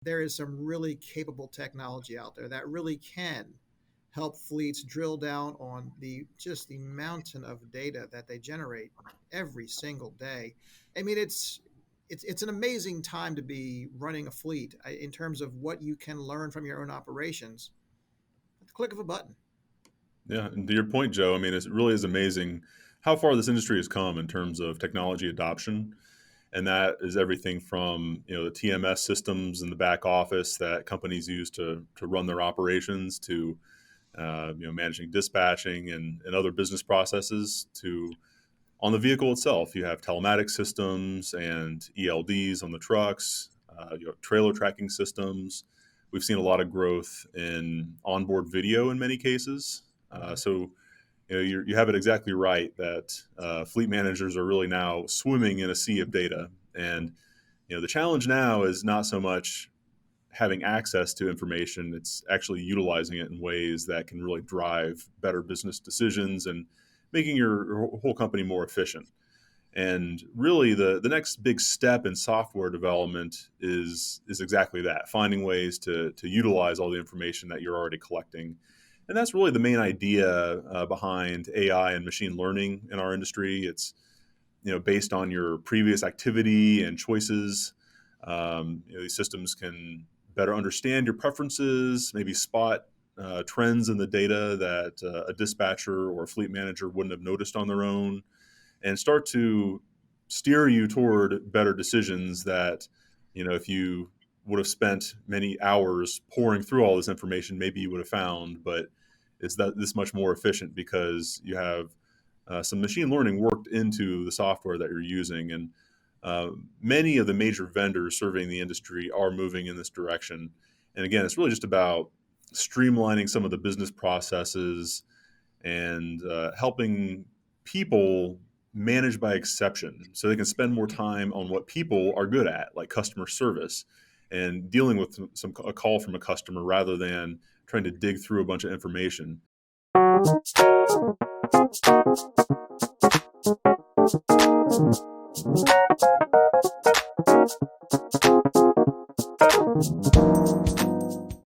there is some really capable technology out there that really can help fleets drill down on the mountain of data that they generate every single day. I mean, it's an amazing time to be running a fleet in terms of what you can learn from your own operations at the click of a button. Yeah, and to your point, Joe, I mean, it really is amazing how far this industry has come in terms of technology adoption. And that is everything from, the TMS systems in the back office that companies use to run their operations, to managing dispatching and other business processes, to on the vehicle itself. You have telematics systems and ELDs on the trucks, you have trailer tracking systems. We've seen a lot of growth in onboard video in many cases. So you have it exactly right that fleet managers are really now swimming in a sea of data. And the challenge now is not so much having access to information, it's actually utilizing it in ways that can really drive better business decisions and making your whole company more efficient. And really, the next big step in software development is exactly that: finding ways to utilize all the information that you're already collecting. And that's really the main idea behind AI and machine learning in our industry. It's based on your previous activity and choices. These systems can better understand your preferences, maybe spot trends in the data that a dispatcher or a fleet manager wouldn't have noticed on their own, and start to steer you toward better decisions that, if you would have spent many hours pouring through all this information, maybe you would have found, but it's this much more efficient because you have some machine learning worked into the software that you're using. And many of the major vendors serving the industry are moving in this direction. And again, it's really just about streamlining some of the business processes and helping people manage by exception so they can spend more time on what people are good at, like customer service and dealing with a call from a customer rather than trying to dig through a bunch of information.